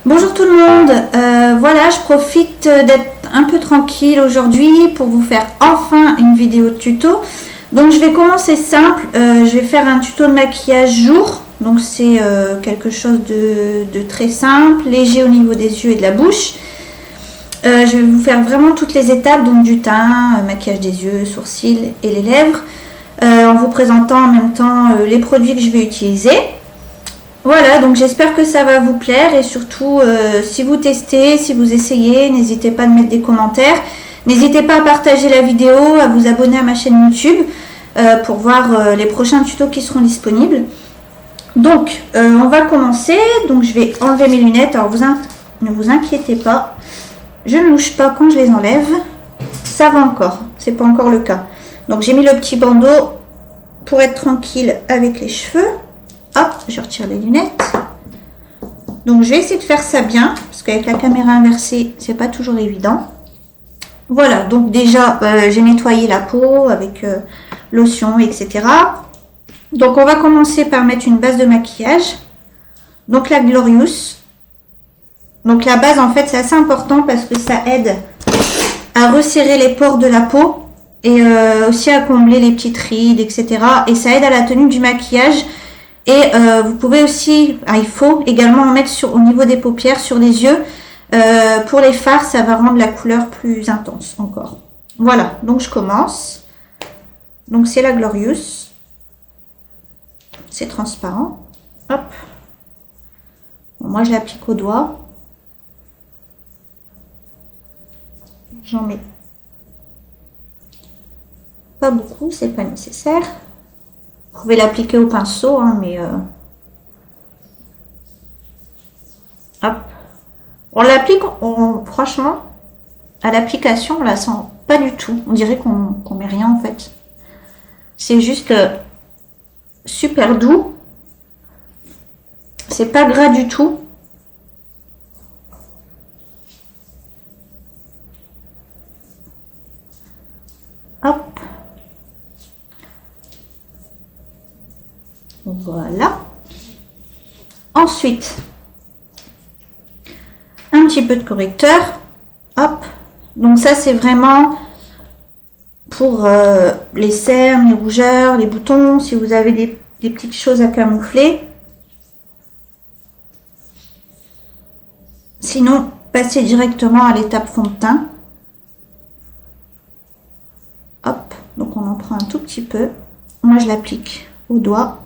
Bonjour tout le monde, voilà, je profite d'être un peu tranquille aujourd'hui pour vous faire enfin une vidéo de tuto. Donc je vais commencer simple, je vais faire un tuto de maquillage jour, donc c'est quelque chose de très simple, léger au niveau des yeux et de la bouche. Je vais vous faire vraiment toutes les étapes, donc du teint, maquillage des yeux, sourcils et les lèvres, en vous présentant en même temps les produits que je vais utiliser. Voilà, donc j'espère que ça va vous plaire et surtout si vous testez, si vous essayez, n'hésitez pas à mettre des commentaires. N'hésitez pas à partager la vidéo, à vous abonner à ma chaîne YouTube pour voir les prochains tutos qui seront disponibles. Donc on va commencer, donc je vais enlever mes lunettes, alors ne vous inquiétez pas, je ne louche pas quand je les enlève, ça va encore, c'est pas encore le cas. Donc j'ai mis le petit bandeau pour être tranquille avec les cheveux. Hop, je retire les lunettes. Donc je vais essayer de faire ça bien, parce qu'avec la caméra inversée, c'est pas toujours évident. Voilà, donc déjà j'ai nettoyé la peau avec lotion, etc. Donc on va commencer par mettre une base de maquillage. Donc la Glorious. Donc la base en fait c'est assez important parce que ça aide à resserrer les pores de la peau et aussi à combler les petites rides, etc. Et ça aide à la tenue du maquillage. Et vous pouvez aussi, il faut également en mettre au niveau des paupières, sur les yeux. Pour les fards, ça va rendre la couleur plus intense encore. Voilà, donc je commence. Donc c'est la Glorious. C'est transparent. Hop. Bon, moi je l'applique au doigt. J'en mets pas beaucoup, c'est pas nécessaire. Vous pouvez l'appliquer au pinceau, hein, mais hop. On l'applique, franchement, à l'application, on la sent pas du tout. On dirait qu'on met rien en fait. C'est juste super doux. C'est pas gras du tout. Hop. Voilà. Ensuite, un petit peu de correcteur. Hop. Donc ça, c'est vraiment pour les cernes, les rougeurs, les boutons, si vous avez des petites choses à camoufler. Sinon, passez directement à l'étape fond de teint. Hop. Donc on en prend un tout petit peu. Moi, je l'applique au doigt.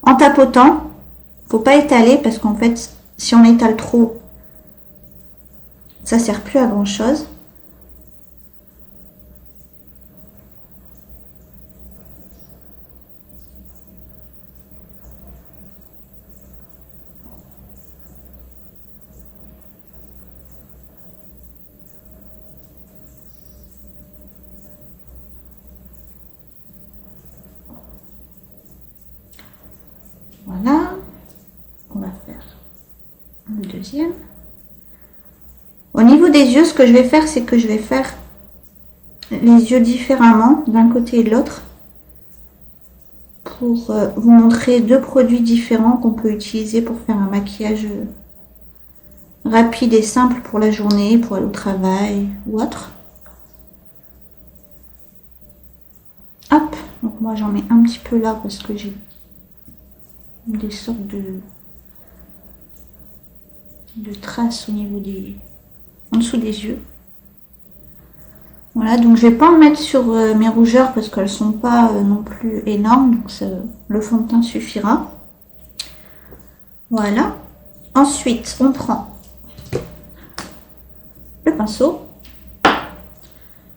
En tapotant, faut pas étaler parce qu'en fait, si on étale trop, ça sert plus à grand chose. Voilà, on va faire le deuxième. Au niveau des yeux, ce que je vais faire, c'est que je vais faire les yeux différemment d'un côté et de l'autre pour vous montrer deux produits différents qu'on peut utiliser pour faire un maquillage rapide et simple pour la journée, pour aller au travail ou autre. Hop, donc moi j'en mets un petit peu là parce que j'ai des sortes de traces au niveau en dessous des yeux. Voilà, donc je vais pas en mettre sur mes rougeurs parce qu'elles sont pas non plus énormes, donc le fond de teint suffira. Voilà. Ensuite, on prend le pinceau.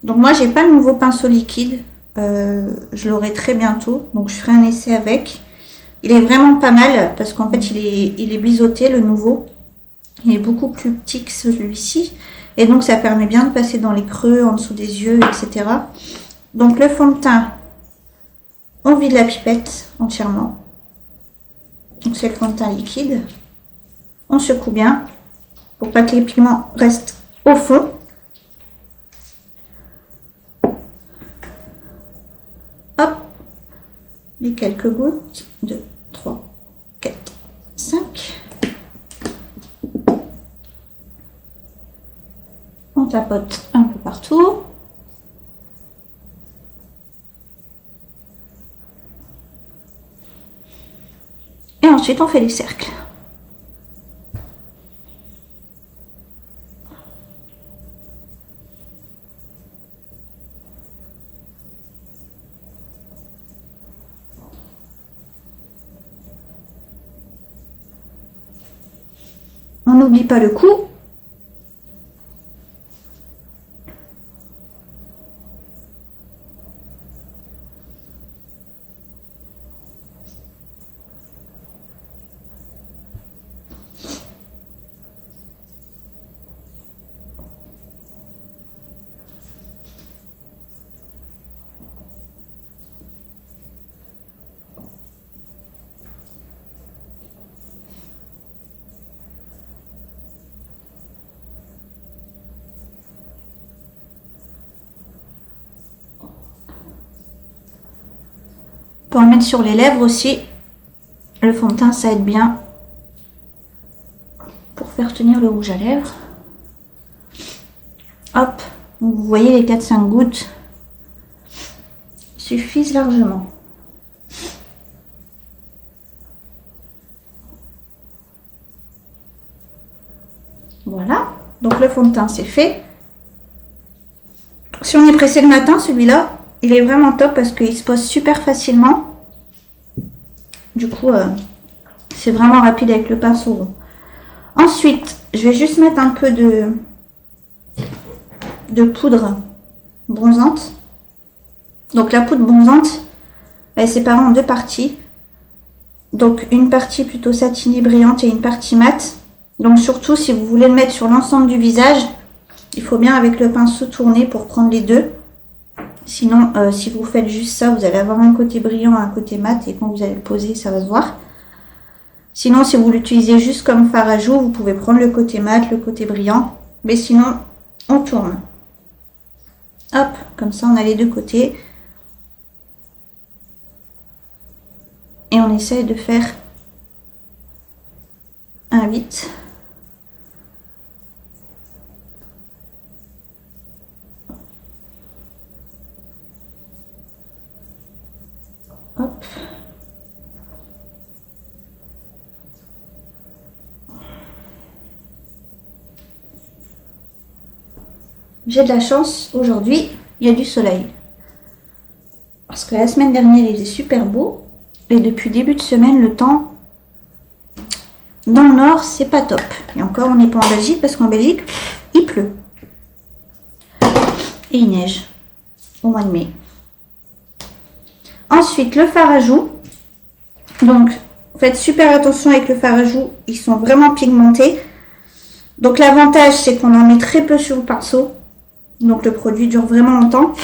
Donc moi, j'ai pas le nouveau pinceau liquide. Je l'aurai très bientôt, donc je ferai un essai avec. Il est vraiment pas mal parce qu'en fait, il est biseauté, le nouveau. Il est beaucoup plus petit que celui-ci. Et donc, ça permet bien de passer dans les creux, en dessous des yeux, etc. Donc, le fond de teint, on vide la pipette entièrement. Donc, c'est le fond de teint liquide. On secoue bien pour pas que les pigments restent au fond. Hop, les quelques gouttes. 2, 3, 4, 5. tapote un peu partout. Et ensuite, on fait les cercles. On n'oublie pas le cou. On peut en mettre sur les lèvres aussi. Le fond de teint, ça aide bien pour faire tenir le rouge à lèvres. Hop, vous voyez les 4-5 gouttes suffisent largement. Voilà, donc le fond de teint c'est fait. Si on est pressé le matin, celui-là, il est vraiment top parce qu'il se pose super facilement. Du coup, c'est vraiment rapide avec le pinceau rond. Ensuite, je vais juste mettre un peu de poudre bronzante. Donc la poudre bronzante, elle est séparée en deux parties. Donc une partie plutôt satinée brillante et une partie mate. Donc surtout si vous voulez le mettre sur l'ensemble du visage, il faut bien avec le pinceau tourner pour prendre les deux. Sinon, si vous faites juste ça, vous allez avoir un côté brillant, un côté mat, et quand vous allez le poser, ça va se voir. Sinon, si vous l'utilisez juste comme fard à joues, vous pouvez prendre le côté mat, le côté brillant. Mais sinon, on tourne. Hop, comme ça, on a les deux côtés. Et on essaye de faire un 8. Hop. J'ai de la chance aujourd'hui, il y a du soleil. Parce que la semaine dernière, il était super beau. Et depuis début de semaine, le temps dans le nord, c'est pas top. Et encore, on n'est pas en Belgique parce qu'en Belgique, il pleut. Et il neige au mois de mai. Ensuite, le fard à joues. Donc, faites super attention avec le fard à joues. Ils sont vraiment pigmentés. Donc, l'avantage, c'est qu'on en met très peu sur le pinceau. Donc, le produit dure vraiment longtemps.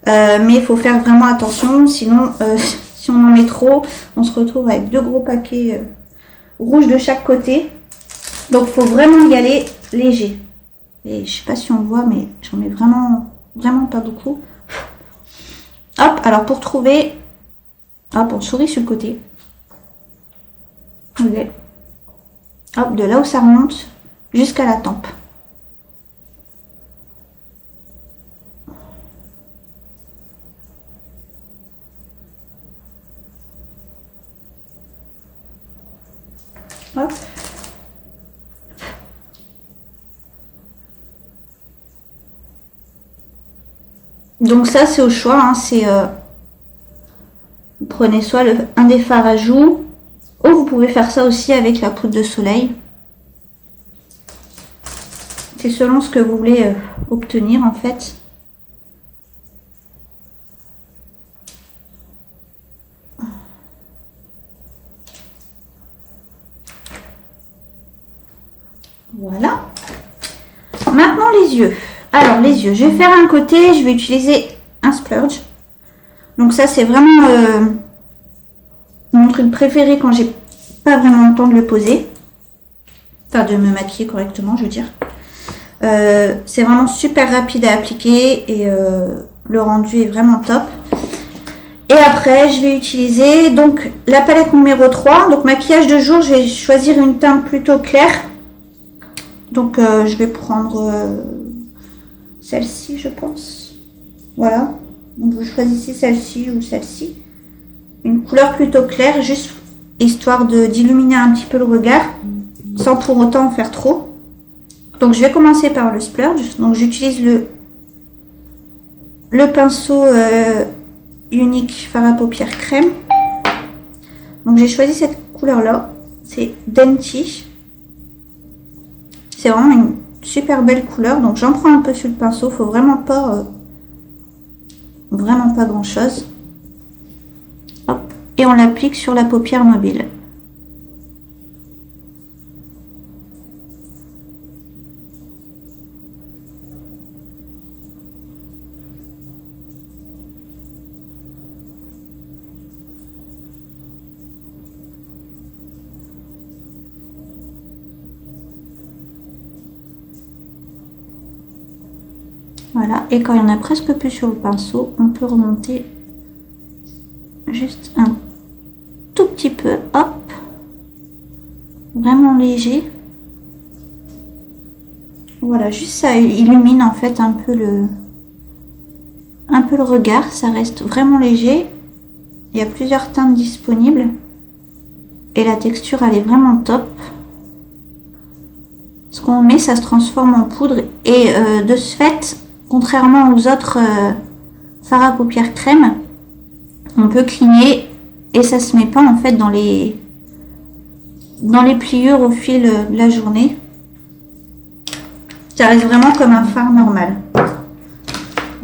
Mais il faut faire vraiment attention. Sinon, si on en met trop, on se retrouve avec deux gros paquets rouges de chaque côté. Donc, il faut vraiment y aller léger. Et je sais pas si on le voit, mais j'en mets vraiment pas beaucoup. Hop, alors pour trouver, hop, on sourit sur le côté. Okay. Hop, de là où ça remonte jusqu'à la tempe. Hop. Donc ça c'est au choix, hein, c'est vous prenez soit un des fards à joues, ou vous pouvez faire ça aussi avec la poudre de soleil. C'est selon ce que vous voulez obtenir en fait. Voilà. Maintenant les yeux. Alors les yeux, je vais faire un côté, je vais utiliser un splurge. Donc ça c'est vraiment mon truc préféré quand j'ai pas vraiment le temps de le poser. Enfin de me maquiller correctement je veux dire. C'est vraiment super rapide à appliquer et le rendu est vraiment top. Et après je vais utiliser donc la palette numéro 3. Donc maquillage de jour, je vais choisir une teinte plutôt claire. Donc je vais prendre celle-ci, je pense. Voilà. Donc vous choisissez celle-ci ou celle-ci. Une couleur plutôt claire, juste histoire d'illuminer un petit peu le regard, sans pour autant en faire trop. Donc je vais commencer par le splurge. Donc j'utilise le pinceau unique fard à paupières crème. Donc j'ai choisi cette couleur-là. C'est Dainty. C'est vraiment une super belle couleur. Donc j'en prends un peu sur le pinceau. Faut vraiment pas grand chose. Hop. Et on l'applique sur la paupière mobile. Voilà, et quand il n'y en a presque plus sur le pinceau, on peut remonter juste un tout petit peu, hop, vraiment léger. Voilà, juste ça illumine en fait un peu le regard, ça reste vraiment léger. Il y a plusieurs teintes disponibles et la texture elle est vraiment top. Ce qu'on met, ça se transforme en poudre et de ce fait, contrairement aux autres fards à paupières crème, on peut cligner et ça se met pas en fait dans les pliures au fil de la journée. Ça reste vraiment comme un fard normal.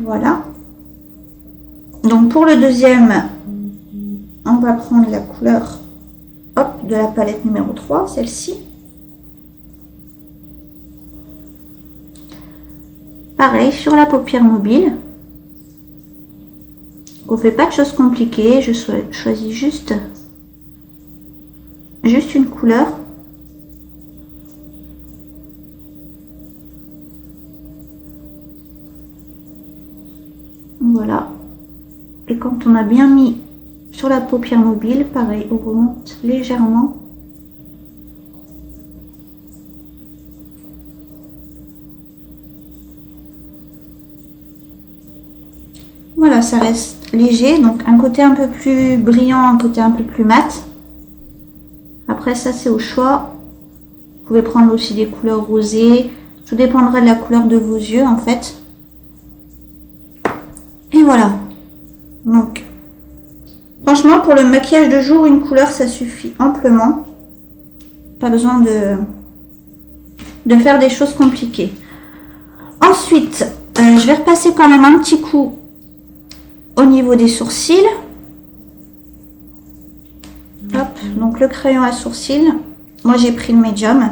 Voilà. Donc pour le deuxième, on va prendre la couleur de la palette numéro 3, celle-ci. Pareil, sur la paupière mobile. On ne fait pas de choses compliquées, je choisis juste une couleur. Voilà. Et quand on a bien mis sur la paupière mobile, pareil, on remonte légèrement. Voilà, ça reste léger, donc un côté un peu plus brillant, un côté un peu plus mat. Après ça, c'est au choix. Vous pouvez prendre aussi des couleurs rosées. Tout dépendra de la couleur de vos yeux, en fait. Et voilà. Donc, franchement, pour le maquillage de jour, une couleur, ça suffit amplement. Pas besoin de faire des choses compliquées. Ensuite, je vais repasser quand même un petit coup au niveau des sourcils. Hop, donc le crayon à sourcils. Moi, j'ai pris le médium.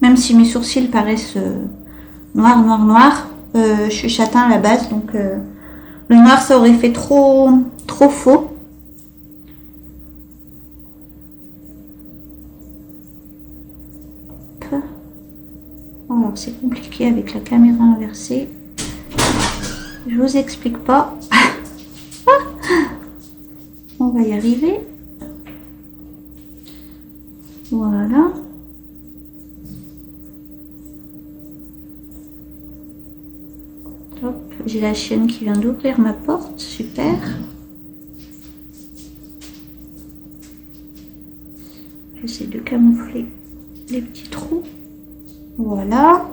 Même si mes sourcils paraissent noir. Je suis châtain à la base, donc le noir, ça aurait fait trop faux. Alors, c'est compliqué avec la caméra inversée. Je vous explique pas. On va y arriver. Voilà. Hop, j'ai la chienne qui vient d'ouvrir ma porte. Super. J'essaie de camoufler les petits trous. Voilà.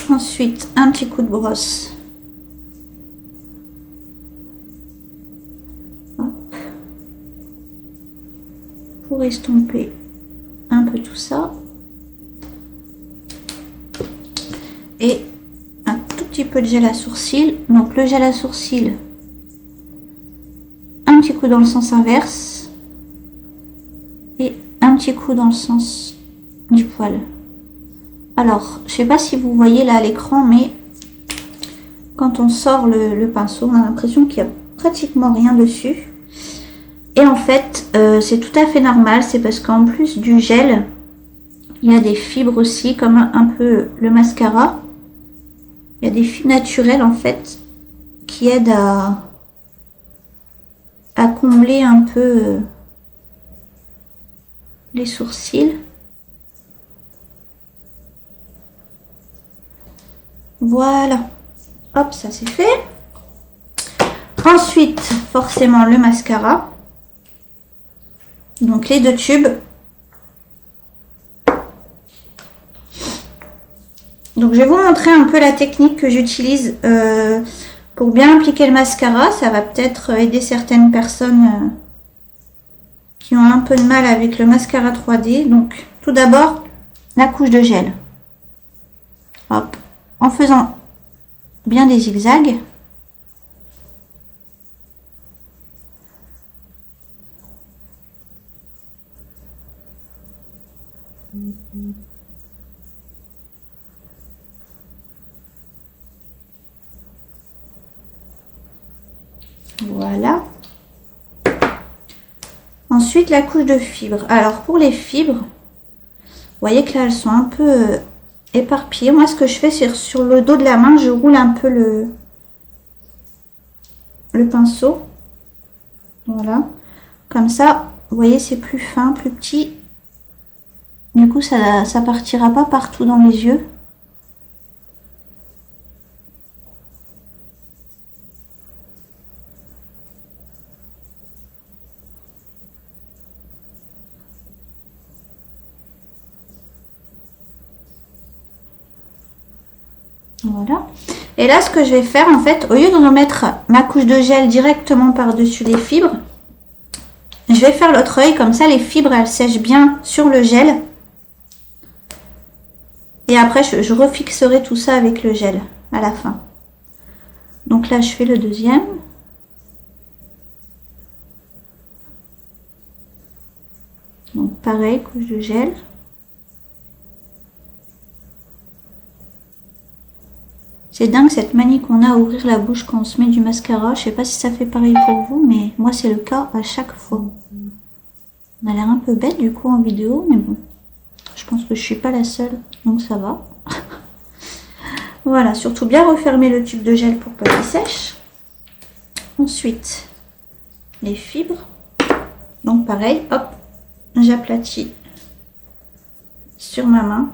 Ensuite, un petit coup de brosse. Hop. Pour estomper un peu tout ça. Et un tout petit peu de gel à sourcils. Donc le gel à sourcils, un petit coup dans le sens inverse. Et un petit coup dans le sens du poil. Alors, je sais pas si vous voyez là à l'écran, mais quand on sort le pinceau, on a l'impression qu'il n'y a pratiquement rien dessus. Et en fait, c'est tout à fait normal. C'est parce qu'en plus du gel, il y a des fibres aussi, comme un peu le mascara. Il y a des fibres naturelles en fait, qui aident à combler un peu les sourcils. Voilà. Hop, ça c'est fait. Ensuite, forcément, le mascara. Donc, les 2 tubes. Donc, je vais vous montrer un peu la technique que j'utilise pour bien appliquer le mascara. Ça va peut-être aider certaines personnes qui ont un peu de mal avec le mascara 3D. Donc, tout d'abord, la couche de gel. Hop, en faisant bien des zigzags. Voilà. Ensuite, la couche de fibres. Alors, pour les fibres, vous voyez que là, elles sont un peu éparpillées. Moi, ce que je fais, c'est sur le dos de la main, je roule un peu le pinceau. Voilà. Comme ça, vous voyez, c'est plus fin, plus petit. Du coup, ça partira pas partout dans les yeux. Voilà. Et là, ce que je vais faire, en fait, au lieu de remettre ma couche de gel directement par-dessus les fibres, je vais faire l'autre œil. Comme ça, les fibres, elles sèchent bien sur le gel. Et après, je refixerai tout ça avec le gel à la fin. Donc là, je fais le deuxième. Donc pareil, couche de gel. C'est dingue cette manie qu'on a à ouvrir la bouche quand on se met du mascara. Je sais pas si ça fait pareil pour vous, mais moi c'est le cas à chaque fois. On a l'air un peu bête du coup en vidéo, mais bon. Je pense que je suis pas la seule, donc ça va. Voilà, surtout bien refermer le tube de gel pour pas qu'il sèche. Ensuite, les fibres. Donc pareil, hop, j'aplatis sur ma main.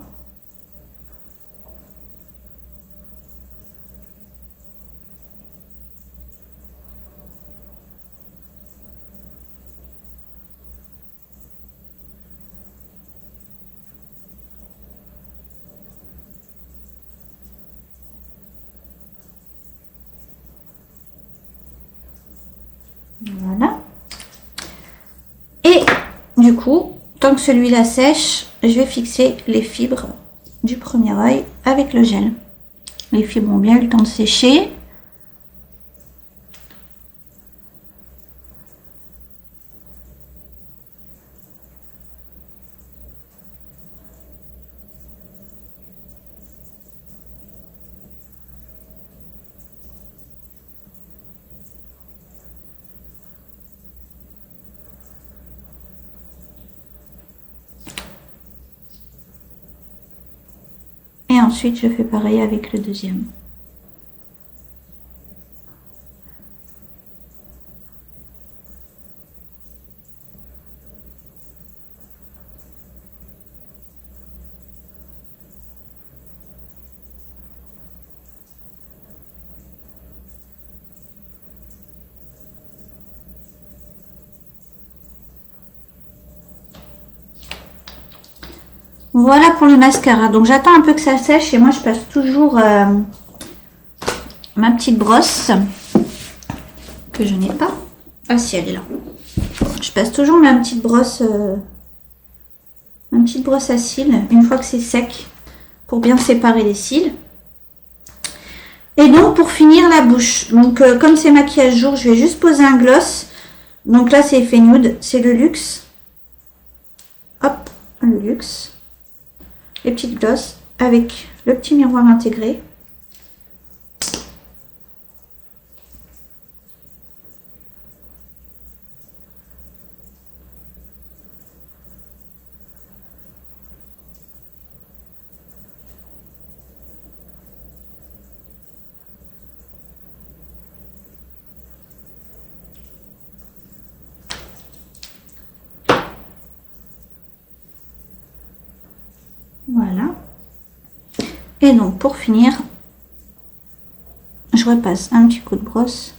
Voilà. Et du coup, tant que celui-là sèche, je vais fixer les fibres du premier œil avec le gel. Les fibres ont bien eu le temps de sécher. Et ensuite, je fais pareil avec le deuxième. Voilà pour le mascara. Donc j'attends un peu que ça sèche et moi je passe toujours ma petite brosse que je n'ai pas. Ah si, elle est là. Je passe toujours ma petite brosse à cils une fois que c'est sec pour bien séparer les cils. Et donc pour finir la bouche, donc comme c'est maquillage jour, je vais juste poser un gloss. Donc là c'est effet nude, c'est le luxe. Hop, le luxe. Les petites glosses avec le petit miroir intégré. Voilà. Et donc pour finir, je repasse un petit coup de brosse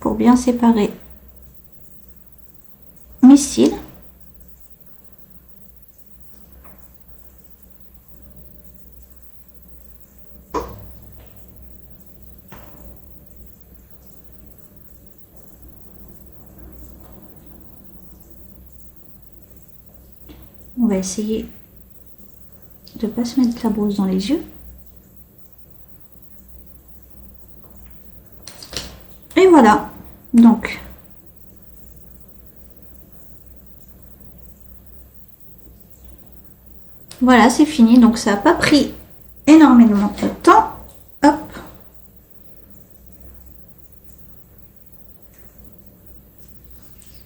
pour bien séparer mes cils. On va essayer de ne pas se mettre de la brosse dans les yeux. Et voilà. Donc, voilà, c'est fini. Donc, ça n'a pas pris énormément de temps. Hop.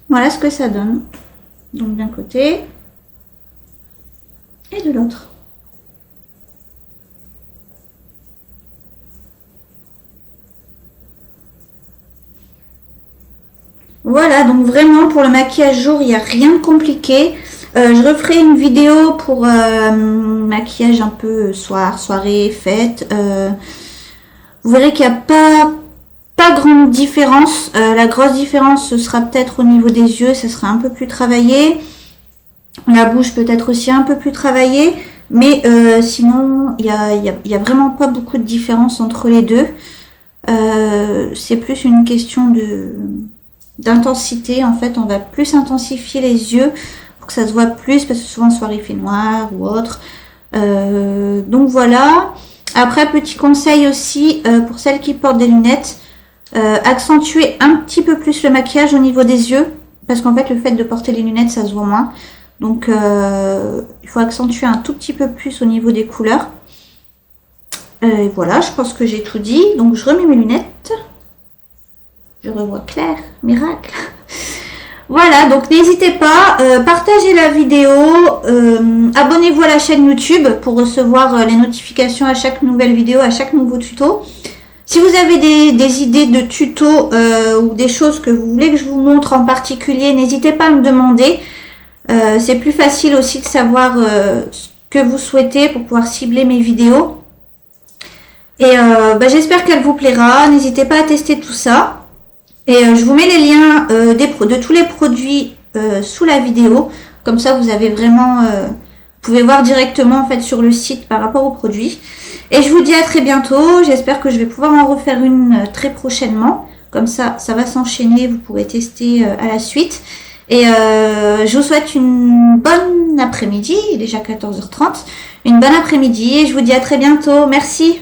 Voilà ce que ça donne. Donc, d'un côté et de l'autre. Voilà, donc vraiment pour le maquillage jour, il n'y a rien de compliqué. Je referai une vidéo pour maquillage un peu soir, soirée, fête. Vous verrez qu'il n'y a pas grande différence. La grosse différence, ce sera peut-être au niveau des yeux, ça sera un peu plus travaillé. La bouche peut-être aussi un peu plus travaillée. Mais sinon, il y a vraiment pas beaucoup de différence entre les deux. C'est plus une question d'intensité. En fait, on va plus intensifier les yeux pour que ça se voit plus, parce que souvent soir il fait noir ou autre. Donc voilà. Après, petit conseil aussi pour celles qui portent des lunettes, accentuer un petit peu plus le maquillage au niveau des yeux, parce qu'en fait le fait de porter les lunettes ça se voit moins. Donc il faut accentuer un tout petit peu plus au niveau des couleurs. Et voilà, je pense que j'ai tout dit. Donc je remets mes lunettes. Je revois clair, miracle. Voilà, donc n'hésitez pas, partagez la vidéo, abonnez-vous à la chaîne YouTube pour recevoir les notifications à chaque nouvelle vidéo, à chaque nouveau tuto. Si vous avez des idées de tutos ou des choses que vous voulez que je vous montre en particulier, n'hésitez pas à me demander. C'est plus facile aussi de savoir ce que vous souhaitez pour pouvoir cibler mes vidéos. Et j'espère qu'elle vous plaira. N'hésitez pas à tester tout ça. Et je vous mets les liens de tous les produits sous la vidéo. Comme ça, vous avez vraiment, vous pouvez voir directement en fait sur le site par rapport aux produits. Et je vous dis à très bientôt. J'espère que je vais pouvoir en refaire une très prochainement. Comme ça, ça va s'enchaîner. Vous pourrez tester à la suite. Et je vous souhaite une bonne après-midi. Il est déjà 14h30. Une bonne après-midi et je vous dis à très bientôt. Merci.